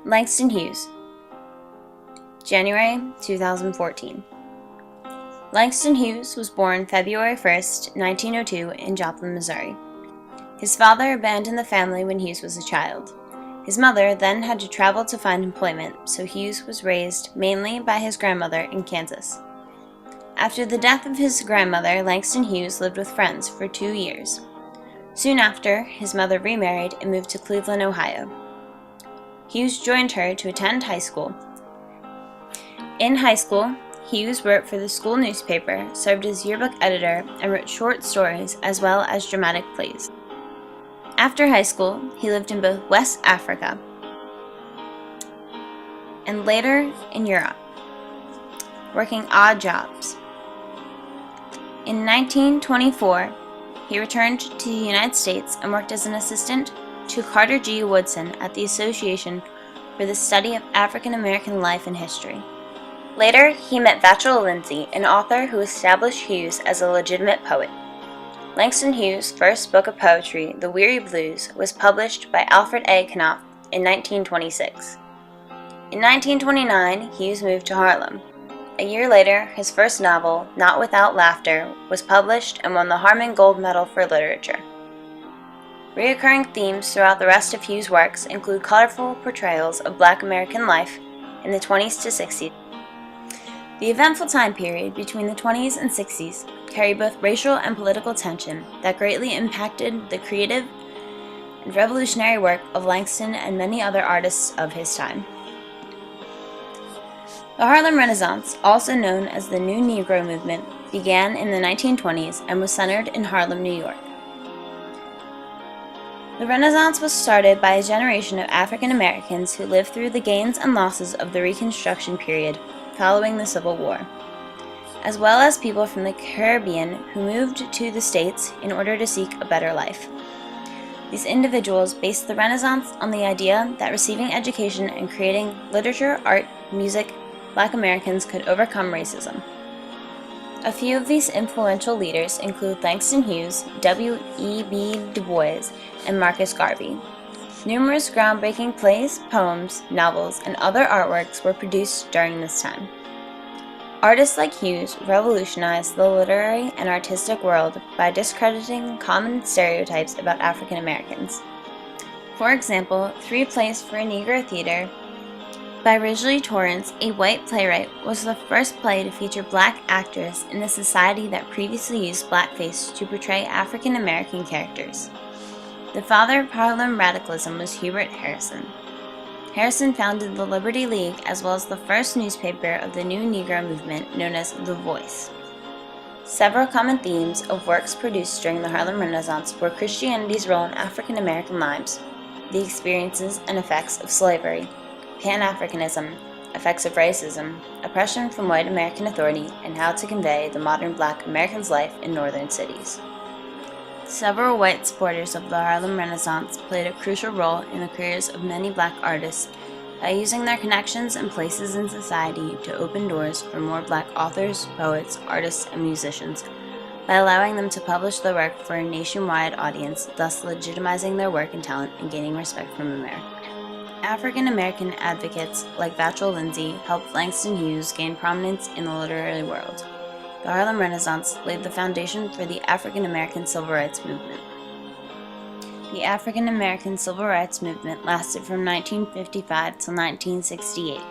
Langston Hughes, January 2014. Langston Hughes was born February 1st, 1902 in Joplin, Missouri. His father abandoned the family when Hughes was a child. His mother then had to travel to find employment, so Hughes was raised mainly by his grandmother in Kansas. After the death of his grandmother, Langston Hughes lived with friends for 2 years. Soon after, his mother remarried and moved to Cleveland, Ohio. Hughes joined her to attend high school. In high school, Hughes wrote for the school newspaper, served as yearbook editor, and wrote short stories as well as dramatic plays. After high school, he lived in both West Africa and later in Europe, working odd jobs. In 1924, he returned to the United States and worked as an assistant to Carter G. Woodson at the Association for the Study of African American Life and History. Later, he met Vachel Lindsay, an author who established Hughes as a legitimate poet. Langston Hughes' first book of poetry, The Weary Blues, was published by Alfred A. Knopf in 1926. In 1929, Hughes moved to Harlem. A year later, his first novel, Not Without Laughter, was published and won the Harman Gold Medal for Literature. Recurring themes throughout the rest of Hughes' works include colorful portrayals of Black American life in the 20s to 60s. The eventful time period between the 20s and 60s carried both racial and political tension that greatly impacted the creative and revolutionary work of Langston and many other artists of his time. The Harlem Renaissance, also known as the New Negro Movement, began in the 1920s and was centered in Harlem, New York. The Renaissance was started by a generation of African Americans who lived through the gains and losses of the Reconstruction period following the Civil War, as well as people from the Caribbean who moved to the States in order to seek a better life. These individuals based the Renaissance on the idea that receiving education and creating literature, art, music, Black Americans could overcome racism. A few of these influential leaders include Langston Hughes, W.E.B. Du Bois, and Marcus Garvey. Numerous groundbreaking plays, poems, novels, and other artworks were produced during this time. Artists like Hughes revolutionized the literary and artistic world by discrediting common stereotypes about African Americans. For example, 3 Plays for a Negro Theater by Ridgely Torrance, a white playwright, was the first play to feature Black actors in a society that previously used blackface to portray African American characters. The father of Harlem radicalism was Hubert Harrison. Harrison founded the Liberty League as well as the first newspaper of the New Negro movement known as The Voice. Several common themes of works produced during the Harlem Renaissance were Christianity's role in African American lives, the experiences and effects of slavery, Pan-Africanism, effects of racism, oppression from white American authority, and how to convey the modern Black American's life in northern cities. Several white supporters of the Harlem Renaissance played a crucial role in the careers of many Black artists by using their connections and places in society to open doors for more Black authors, poets, artists, and musicians, by allowing them to publish their work for a nationwide audience, thus legitimizing their work and talent and gaining respect from America. African American advocates like Vachel Lindsay helped Langston Hughes gain prominence in the literary world. The Harlem Renaissance laid the foundation for the African American Civil Rights Movement. The African American Civil Rights Movement lasted from 1955 till 1968.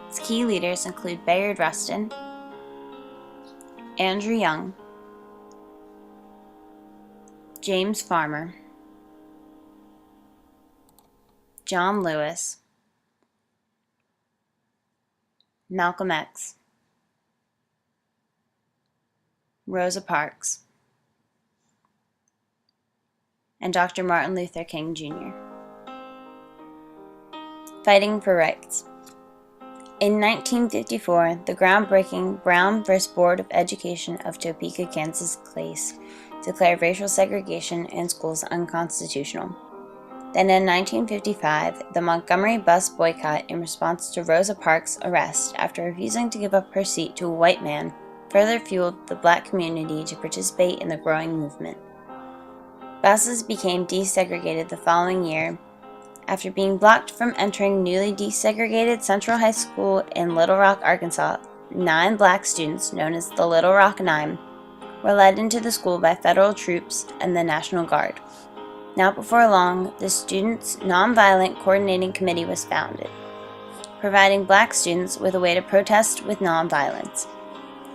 Its key leaders include Bayard Rustin, Andrew Young, James Farmer, John Lewis, Malcolm X, Rosa Parks, and Dr. Martin Luther King Jr. Fighting for rights. In 1954, the groundbreaking Brown v. Board of Education of Topeka, Kansas case declared racial segregation in schools unconstitutional. Then in 1955, the Montgomery bus boycott in response to Rosa Parks' arrest after refusing to give up her seat to a white man further fueled the Black community to participate in the growing movement. Buses became desegregated the following year After being blocked from entering newly desegregated Central High School in Little Rock, Arkansas, 9 black students, known as the Little Rock Nine, were led into the school by federal troops and the National Guard. Not before long, the Students' Nonviolent Coordinating Committee was founded, providing black students with a way to protest with nonviolence.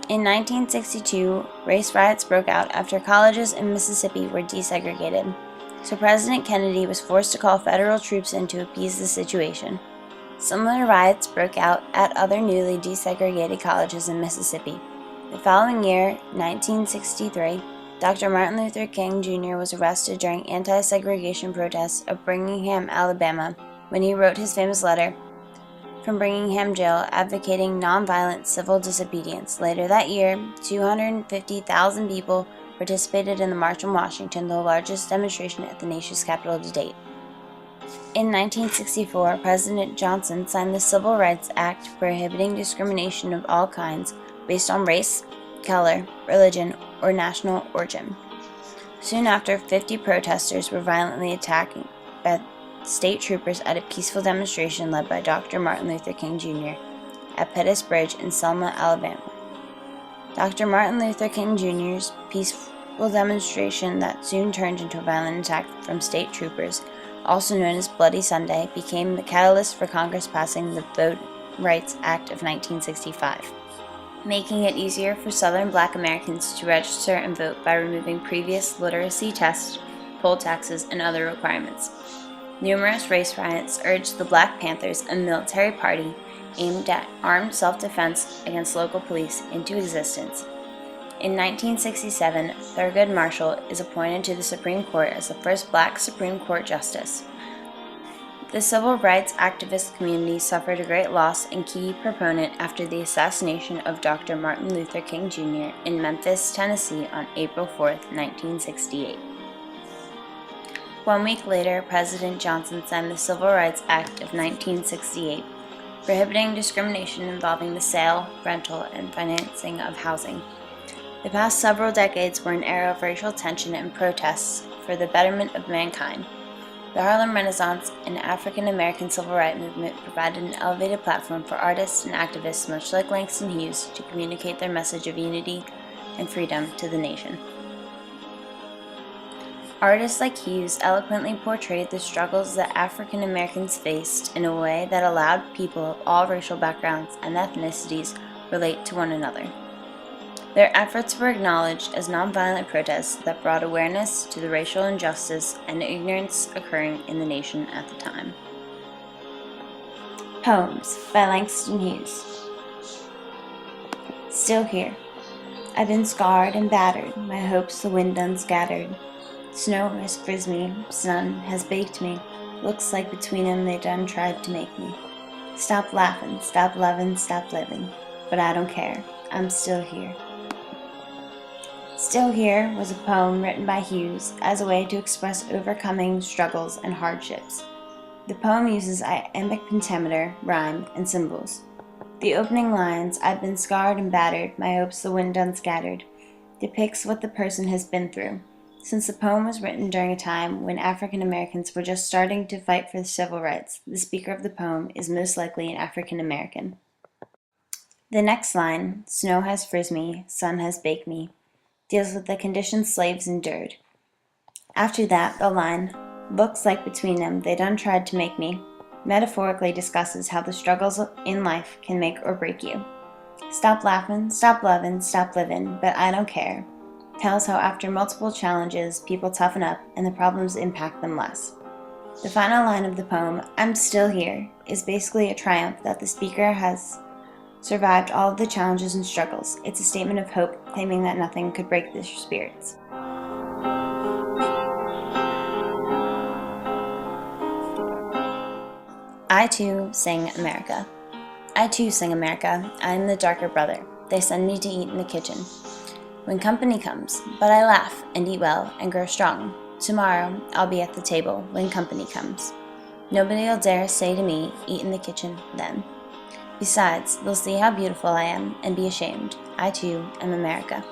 In 1962, race riots broke out after colleges in Mississippi were desegregated, so President Kennedy was forced to call federal troops in to appease the situation. Similar riots broke out at other newly desegregated colleges in Mississippi. The following year, 1963, Dr. Martin Luther King Jr. was arrested during anti-segregation protests of Birmingham, Alabama, when he wrote his famous letter from Birmingham jail advocating nonviolent civil disobedience. Later that year, 250,000 people participated in the March on Washington, the largest demonstration at the nation's capital to date. In 1964, President Johnson signed the Civil Rights Act prohibiting discrimination of all kinds based on race, color, religion, or national origin. Soon after, 50 protesters were violently attacked by state troopers at a peaceful demonstration led by Dr. Martin Luther King Jr. at Pettus Bridge in Selma, Alabama. Dr. Martin Luther King Jr.'s peaceful demonstration that soon turned into a violent attack from state troopers, also known as Bloody Sunday, became the catalyst for Congress passing the Voting Rights Act of 1965, making it easier for Southern Black Americans to register and vote by removing previous literacy tests, poll taxes, and other requirements. Numerous race riots urged the Black Panthers, a military party aimed at armed self-defense against local police, into existence. In 1967, Thurgood Marshall is appointed to the Supreme Court as the first Black Supreme Court justice. The civil rights activist community suffered a great loss and key proponent after the assassination of Dr. Martin Luther King Jr. in Memphis, Tennessee on April 4, 1968. 1 week later, President Johnson signed the Civil Rights Act of 1968, prohibiting discrimination involving the sale, rental, and financing of housing. The past several decades were an era of racial tension and protests for the betterment of mankind. The Harlem Renaissance and African American civil rights movement provided an elevated platform for artists and activists much like Langston Hughes to communicate their message of unity and freedom to the nation. Artists like Hughes eloquently portrayed the struggles that African Americans faced in a way that allowed people of all racial backgrounds and ethnicities relate to one another. Their efforts were acknowledged as nonviolent protests that brought awareness to the racial injustice and ignorance occurring in the nation at the time. Poems by Langston Hughes. Still here. I've been scarred and battered, my hopes the wind done scattered. Snow has frizzed me, sun has baked me, looks like between 'em they done tried to make me. Stop laughing, stop loving, stop living, but I don't care, I'm still here. Still Here was a poem written by Hughes as a way to express overcoming struggles and hardships. The poem uses iambic pentameter, rhyme, and symbols. The opening lines, I've been scarred and battered, my hopes the wind done scattered, depicts what the person has been through. Since the poem was written during a time when African Americans were just starting to fight for civil rights, the speaker of the poem is most likely an African American. The next line, snow has frizzed me, sun has baked me, deals with the conditions slaves endured. After that, the line, looks like between them they done tried to make me, metaphorically discusses how the struggles in life can make or break you. Stop laughing, stop loving, stop living, but I don't care. Tells how after multiple challenges, people toughen up and the problems impact them less. The final line of the poem, I'm still here, is basically a triumph that the speaker has survived all of the challenges and struggles. It's a statement of hope, claiming that nothing could break their spirits. I too sing America. I too sing America. I am the darker brother. They send me to eat in the kitchen when company comes, but I laugh and eat well and grow strong. Tomorrow I'll be at the table when company comes. Nobody'll dare say to me, eat in the kitchen then. Besides, they'll see how beautiful I am and be ashamed. I too am America.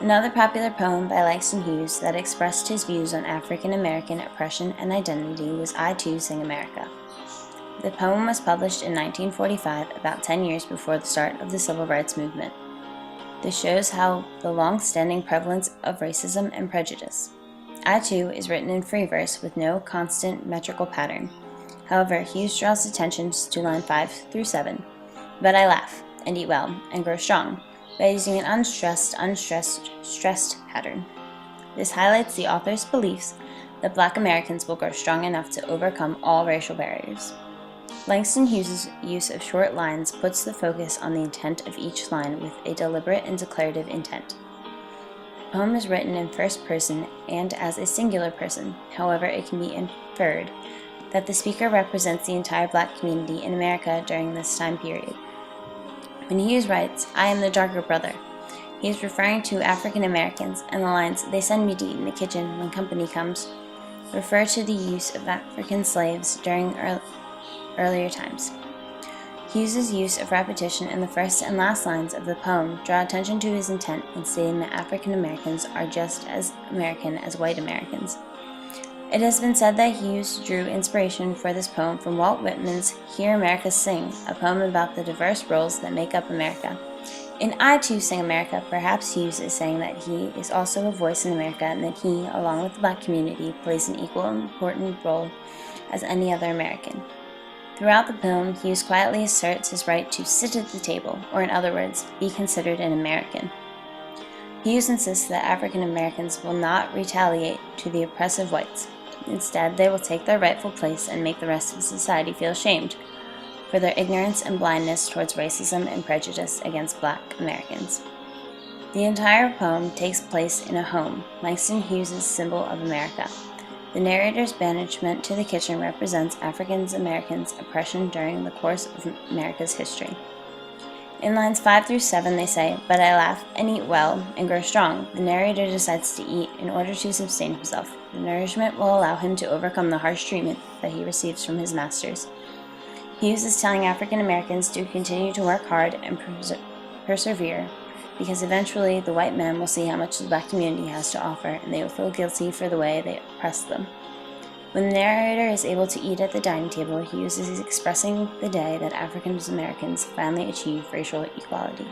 Another popular poem by Langston Hughes that expressed his views on African American oppression and identity was I Too Sing America. The poem was published in 1945, about 10 years before the start of the Civil Rights Movement. This shows how the long-standing prevalence of racism and prejudice. I Too is written in free verse with no constant metrical pattern. However, Hughes draws attention to line 5 through 7. But I laugh, and eat well, and grow strong, by using an unstressed, stressed pattern. This highlights the author's beliefs that Black Americans will grow strong enough to overcome all racial barriers. Langston Hughes' use of short lines puts the focus on the intent of each line with a deliberate and declarative intent. The poem is written in first person and as a singular person. However, it can be inferred that the speaker represents the entire Black community in America during this time period. When Hughes writes, "I am the darker brother," he is referring to African Americans, and the lines, "They send me to eat in the kitchen when company comes," refer to the use of African slaves during earlier times. Hughes' use of repetition in the first and last lines of the poem draw attention to his intent in stating that African Americans are just as American as white Americans. It has been said that Hughes drew inspiration for this poem from Walt Whitman's Hear America Sing, a poem about the diverse roles that make up America. In I Too Sing America, perhaps Hughes is saying that he is also a voice in America and that he, along with the Black community, plays an equal important role as any other American. Throughout the poem, Hughes quietly asserts his right to sit at the table, or in other words, be considered an American. Hughes insists that African Americans will not retaliate to the oppressive whites. Instead, they will take their rightful place and make the rest of society feel ashamed for their ignorance and blindness towards racism and prejudice against Black Americans. The entire poem takes place in a home, Langston Hughes' symbol of America. The narrator's banishment to the kitchen represents African Americans' oppression during the course of America's history. In lines 5 through 7 they say, "But I laugh and eat well and grow strong." The narrator decides to eat in order to sustain himself. The nourishment will allow him to overcome the harsh treatment that he receives from his masters. Hughes is telling African Americans to continue to work hard and persevere, because eventually the white men will see how much the Black community has to offer, and they will feel guilty for the way they oppressed them. When the narrator is able to eat at the dining table, Hughes is expressing the day that African Americans finally achieve racial equality.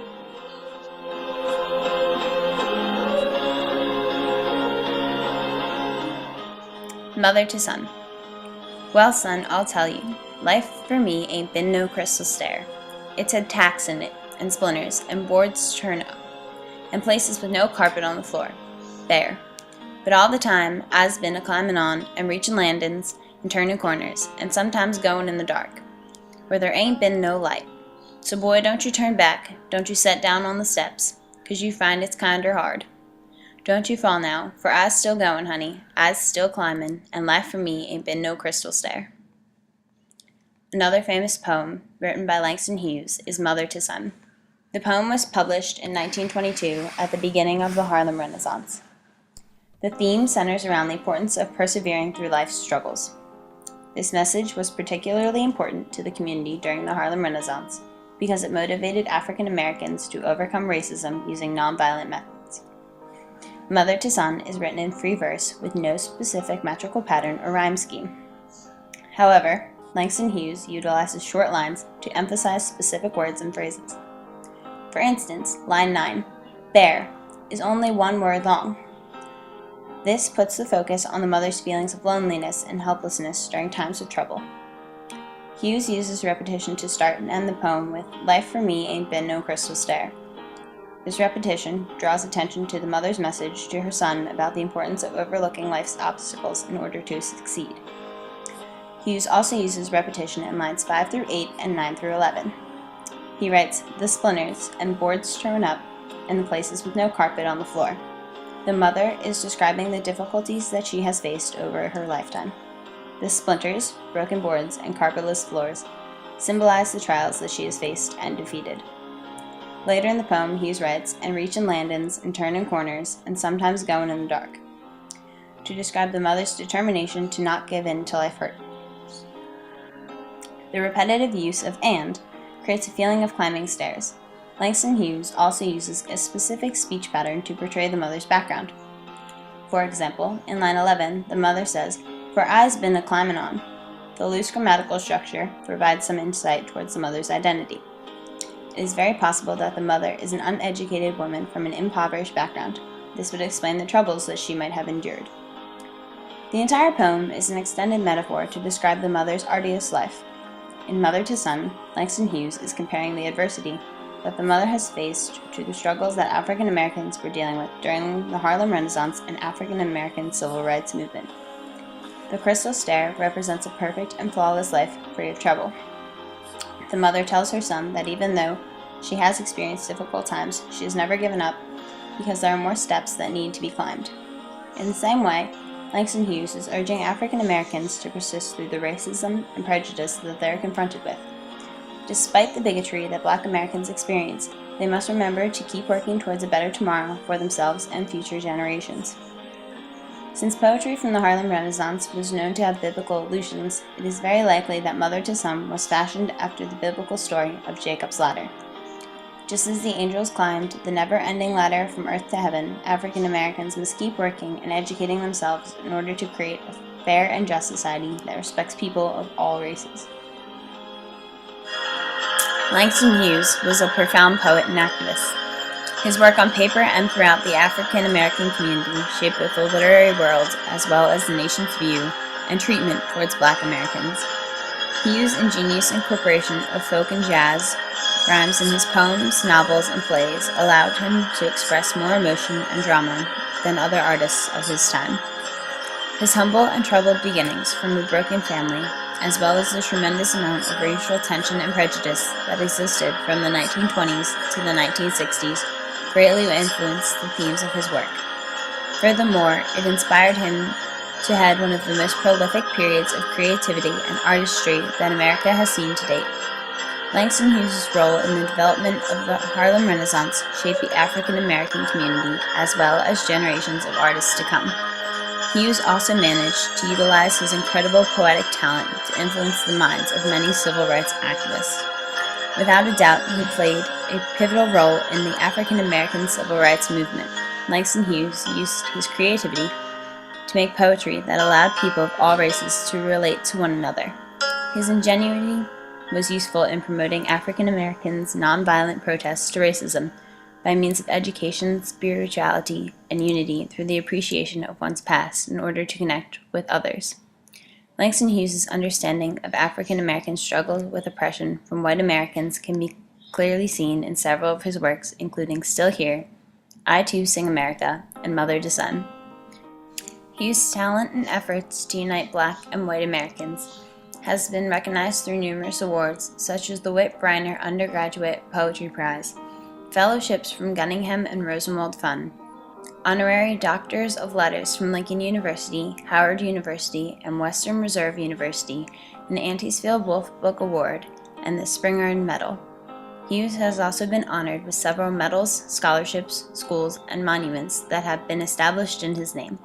Mother to son. "Well, son, I'll tell you, life for me ain't been no crystal stair. It's had tacks in it, and splinters, and boards turn up, and places with no carpet on the floor. Bare. But all the time, I's been a-climbin' on, and reachin' landin's, and turnin' corners, and sometimes goin' in the dark, where there ain't been no light. So boy, don't you turn back, don't you set down on the steps, 'cause you find it's kinder hard. Don't you fall now, for I's still goin', honey, I's still climbin', and life for me ain't been no crystal stair." Another famous poem, written by Langston Hughes, is Mother to Son. The poem was published in 1922 at the beginning of the Harlem Renaissance. The theme centers around the importance of persevering through life's struggles. This message was particularly important to the community during the Harlem Renaissance because it motivated African Americans to overcome racism using nonviolent methods. Mother to Son is written in free verse with no specific metrical pattern or rhyme scheme. However, Langston Hughes utilizes short lines to emphasize specific words and phrases. For instance, line 9, "Bear," is only one word long. This puts the focus on the mother's feelings of loneliness and helplessness during times of trouble. Hughes uses repetition to start and end the poem with, "Life for me ain't been no crystal stair." This repetition draws attention to the mother's message to her son about the importance of overlooking life's obstacles in order to succeed. Hughes also uses repetition in lines 5 through 8 and 9 through 11. He writes, "The splinters and boards thrown up, and the places with no carpet on the floor." The mother is describing the difficulties that she has faced over her lifetime. The splinters, broken boards, and carpetless floors symbolize the trials that she has faced and defeated. Later in the poem, Hughes writes, "And reachin' landin's, and turnin' corners, and sometimes goin' in the dark," to describe the mother's determination to not give in to life hurt. The repetitive use of "and" creates a feeling of climbing stairs. Langston Hughes also uses a specific speech pattern to portray the mother's background. For example, in line 11, the mother says, "For I's been a climbin' on." The loose grammatical structure provides some insight towards the mother's identity. It is very possible that the mother is an uneducated woman from an impoverished background. This would explain the troubles that she might have endured. The entire poem is an extended metaphor to describe the mother's arduous life. In Mother to Son, Langston Hughes is comparing the adversity that the mother has faced to the struggles that African Americans were dealing with during the Harlem Renaissance and African American civil rights movement. The crystal stair represents a perfect and flawless life free of trouble. The mother tells her son that even though she has experienced difficult times, she has never given up because there are more steps that need to be climbed. In the same way, Langston Hughes is urging African Americans to persist through the racism and prejudice that they are confronted with. Despite the bigotry that Black Americans experience, they must remember to keep working towards a better tomorrow for themselves and future generations. Since poetry from the Harlem Renaissance was known to have biblical allusions, it is very likely that Mother to Some was fashioned after the biblical story of Jacob's ladder. Just as the angels climbed the never-ending ladder from earth to heaven, African Americans must keep working and educating themselves in order to create a fair and just society that respects people of all races. Langston Hughes was a profound poet and activist. His work on paper and throughout the African American community shaped both the literary world as well as the nation's view and treatment towards Black Americans. Hughes' ingenious incorporation of folk and jazz rhymes in his poems, novels, and plays allowed him to express more emotion and drama than other artists of his time. His humble and troubled beginnings from a broken family, as well as the tremendous amount of racial tension and prejudice that existed from the 1920s to the 1960s, greatly influenced the themes of his work. Furthermore, it inspired him to head one of the most prolific periods of creativity and artistry that America has seen to date. Langston Hughes' role in the development of the Harlem Renaissance shaped the African American community as well as generations of artists to come. Hughes also managed to utilize his incredible poetic talent to influence the minds of many civil rights activists. Without a doubt, he played a pivotal role in the African American civil rights movement. Langston Hughes used his creativity to make poetry that allowed people of all races to relate to one another. His ingenuity was useful in promoting African Americans' nonviolent protests to racism by means of education, spirituality, and unity through the appreciation of one's past in order to connect with others. Langston Hughes' understanding of African American struggle with oppression from white Americans can be clearly seen in several of his works, including Still Here, I Too Sing America, and Mother to Son. Hughes' talent and efforts to unite Black and white Americans has been recognized through numerous awards, such as the Whit Briner Undergraduate Poetry Prize, fellowships from Guggenheim and Rosenwald Fund, honorary Doctors of Letters from Lincoln University, Howard University, and Western Reserve University, an Antisfield Wolf Book Award, and the Springer Medal. Hughes has also been honored with several medals, scholarships, schools, and monuments that have been established in his name.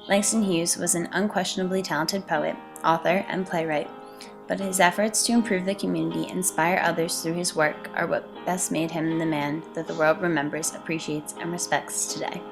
Langston Hughes was an unquestionably talented poet, author, and playwright, but his efforts to improve the community and inspire others through his work are what best made him the man that the world remembers, appreciates, and respects today.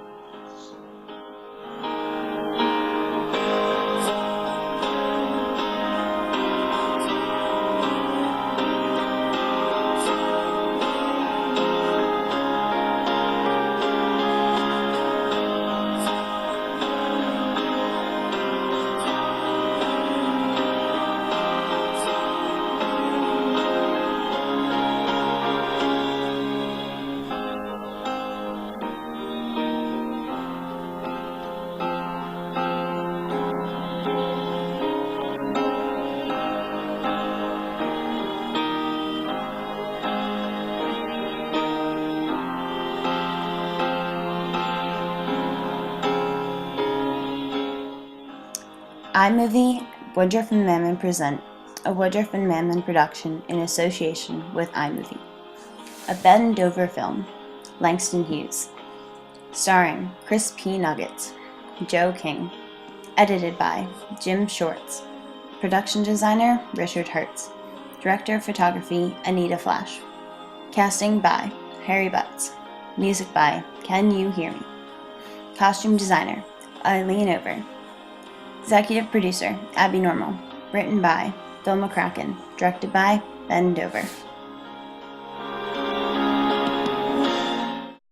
iMovie, Woodruff and Mammon present a Woodruff and Mammon production in association with iMovie. A Ben Dover film, Langston Hughes. Starring Chris P. Nuggets, Joe King. Edited by Jim Shorts. Production designer, Richard Hertz. Director of photography, Anita Flash. Casting by Harry Butts. Music by Can You Hear Me? Costume designer Eileen Over. Executive producer Abby Normal. Written by Bill McCracken. Directed by Ben Dover.